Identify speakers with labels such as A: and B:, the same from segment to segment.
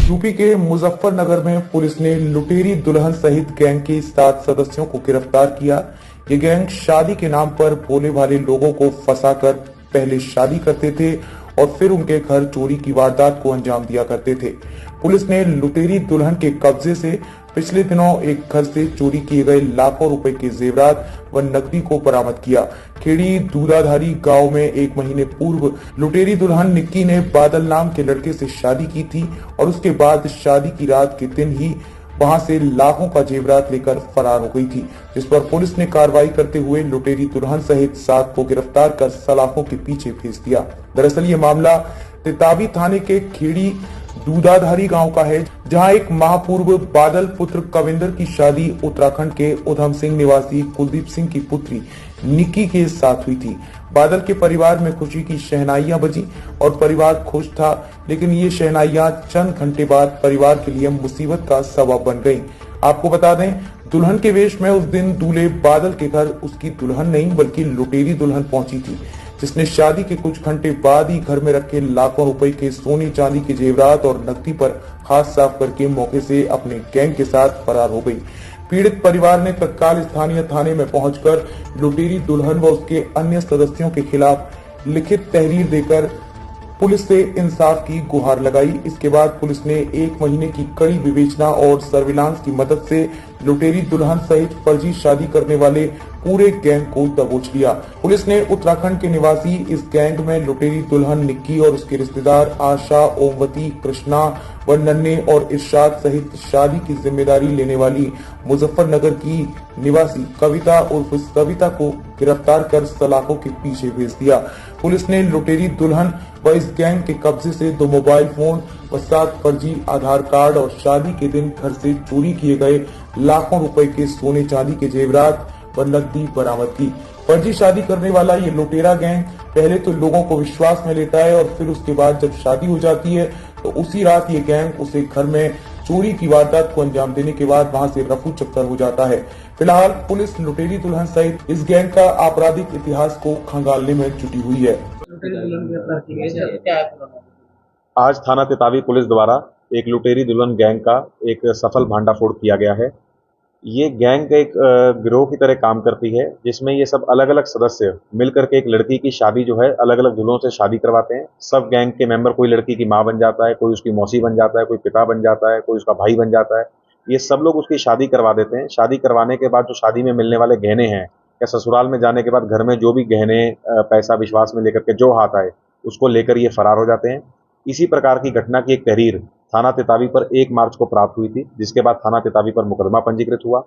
A: UP के मुजफ्फरनगर में police ने लुटेरी दुल्हन सहित गैंग के 7 सदस्यों को गिरफ्तार किया। ये गैंग शादी के नाम पर भोले भाले लोगों को फंसाकर पहले शादी करते थे और फिर उनके घर चोरी की वारदात को अंजाम दिया करते थे। पुलिस ने लुटेरी दुल्हन के कब्जे से पिछले दिनों एक घर से चोरी किए गए लाखों रुपए के जेवरात व नकदी को बरामद किया। खेड़ी दूधाधारी गांव में 1 महीने पूर्व लुटेरी दुल्हन निक्की ने बादल नाम के लड़के से शादी की थी और उसके बाद शादी की रात के दिन ही वहां से लाखों का जेवरात लेकर फरार हो गई थी, जिस पर पुलिस ने कार्रवाई करते हुए लुटेरी दुल्हन सहित 7 को गिरफ्तार कर सलाखों के पीछे भेज दिया। दरअसल ये मामला तेतावी थाने के खेड़ी दूधाधारी गांव का है, जहां एक माह पूर्व बादल पुत्र कविंदर की शादी उत्तराखंड के उधम सिंह निवासी कुलदीप सिंह की पुत्री निक्की के साथ हुई थी। बादल के परिवार में खुशी की शहनाइयां बजी और परिवार खुश था, लेकिन ये शहनाइयां चंद घंटे बाद परिवार के लिए मुसीबत का सबब बन गईं। आपको बता दें, दुल्हन के वेश में उस दिन दूल्हे बादल के घर उसकी दुल्हन नहीं बल्कि लुटेरी दुल्हन पहुंची थी, जिसने शादी के कुछ घंटे बाद ही घर में रखे लाखों रुपए के सोने चांदी के जेवरात और नकदी पर हाथ साफ करके मौके से अपने गैंग के साथ फरार हो गई। पीड़ित परिवार ने तत्काल स्थानीय थाने में पहुंचकर लुटेरी दुल्हन व उसके अन्य सदस्यों के खिलाफ लिखित तहरीर देकर पुलिस से इंसाफ की गुहार लगाई। इसके बाद पुलिस ने 1 महीने की कड़ी विवेचना और सर्विलांस की मदद से लुटेरी दुल्हन सहित फर्जी शादी करने वाले पूरे गैंग को दबोच लिया। पुलिस ने उत्तराखंड के निवासी इस गैंग में लुटेरी दुल्हन निक्की और उसके रिश्तेदार आशा, ओमवती, कृष्णा व नन्हे और इरशाद सहित शादी की जिम्मेदारी लेने वाली मुजफ्फरनगर की निवासी कविता उर्फ सविता को गिरफ्तार कर सलाखों के पीछे भेज दिया। पुलिस ने लुटेरी दुल्हन व इस गैंग के कब्जे से 2 मोबाइल फोन व 7 फर्जी आधार कार्ड और शादी के दिन घर से चोरी किए गए लाखों रुपए के सोने चांदी के जेवरात व नकदी बरामद की। फर्जी शादी करने वाला ये लुटेरा गैंग पहले तो लोगों को विश्वास में लेता है और फिर उसके बाद जब शादी हो जाती है तो उसी रात ये गैंग उसे घर में चोरी की वारदात को अंजाम देने के बाद वहां से रफू चक्कर हो जाता है। फिलहाल पुलिस लुटेरी दुल्हन सहित इस गैंग का आपराधिक इतिहास को खंगालने में जुटी हुई है।
B: आज थाना तेतावी पुलिस द्वारा एक लुटेरी दुल्हन गैंग का एक सफल भांडाफोड़ किया गया है। ये गैंग एक गिरोह की तरह काम करती है, जिसमें ये सब अलग अलग सदस्य मिलकर के एक लड़की की शादी जो है अलग अलग दूल्हों से शादी करवाते हैं। सब गैंग के मेंबर कोई लड़की की माँ बन जाता है, कोई उसकी मौसी बन जाता है, कोई पिता बन जाता है, कोई उसका भाई बन जाता है। ये सब लोग उसकी शादी करवा देते हैं। शादी करवाने के बाद जो शादी में मिलने वाले गहने हैं या ससुराल में जाने के बाद घर में जो भी गहने पैसा विश्वास में लेकर के जो हाथ आए उसको लेकर ये फरार हो जाते हैं। इसी प्रकार की घटना की एक तहरीर थाना तेतावी पर 1 मार्च को प्राप्त हुई थी, जिसके बाद थाना तेतावी पर मुकदमा पंजीकृत हुआ।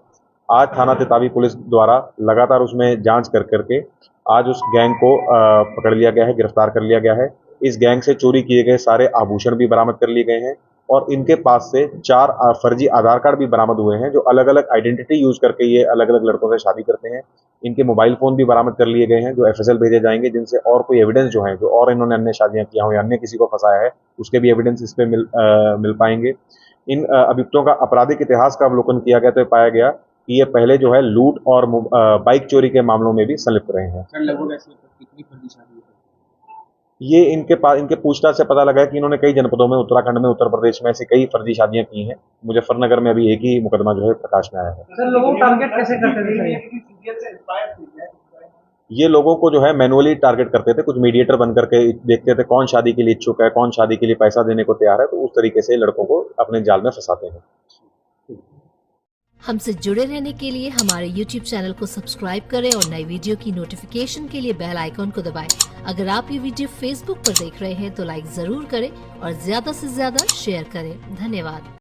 B: आज थाना तेतावी पुलिस द्वारा लगातार उसमें जांच कर करके आज उस गैंग को पकड़ लिया गया है, गिरफ्तार कर लिया गया है। इस गैंग से चोरी किए गए सारे आभूषण भी बरामद कर लिए गए हैं और इनके पास से 4 फर्जी आधार कार्ड भी बरामद हुए हैं, जो अलग अलग आइडेंटिटी यूज करके ये अलग अलग लड़कों से शादी करते हैं। इनके मोबाइल फोन भी बरामद कर लिए गए हैं, जो FSL भेजे जाएंगे, जिनसे और कोई एविडेंस जो है, जो और इन्होंने अन्य शादियां किया हो या अन्य किसी को फंसाया है, उसके भी एविडेंस इस पे मिल पाएंगे। इन अभियुक्तों का आपराधिक इतिहास का अवलोकन किया गया तो पाया गया कि ये पहले जो है लूट और बाइक चोरी के मामलों में भी संलिप्त रहे हैं। ये इनके पूछताछ से पता लगा है कि इन्होंने कई जनपदों में उत्तराखंड में, उत्तर प्रदेश में ऐसी कई फर्जी शादियां की हैं। मुजफ्फरनगर में अभी एक ही मुकदमा जो है प्रकाश में आया है।
C: सर, लोगों को टारगेट कैसे करते थे?
B: ये लोगों को जो है मैनुअली टारगेट करते थे। कुछ मीडिएटर बन करके देखते थे कौन शादी के लिए इच्छुक है, कौन शादी के लिए पैसा देने को तैयार है, तो उस तरीके से लड़कों को अपने जाल में फंसाते हैं।
D: हमसे जुड़े रहने के लिए हमारे YouTube चैनल को सब्सक्राइब करें और नई वीडियो की नोटिफिकेशन के लिए बेल आइकॉन को दबाएं। अगर आप ये वीडियो Facebook पर देख रहे हैं तो लाइक जरूर करें और ज्यादा से ज्यादा शेयर करें। धन्यवाद।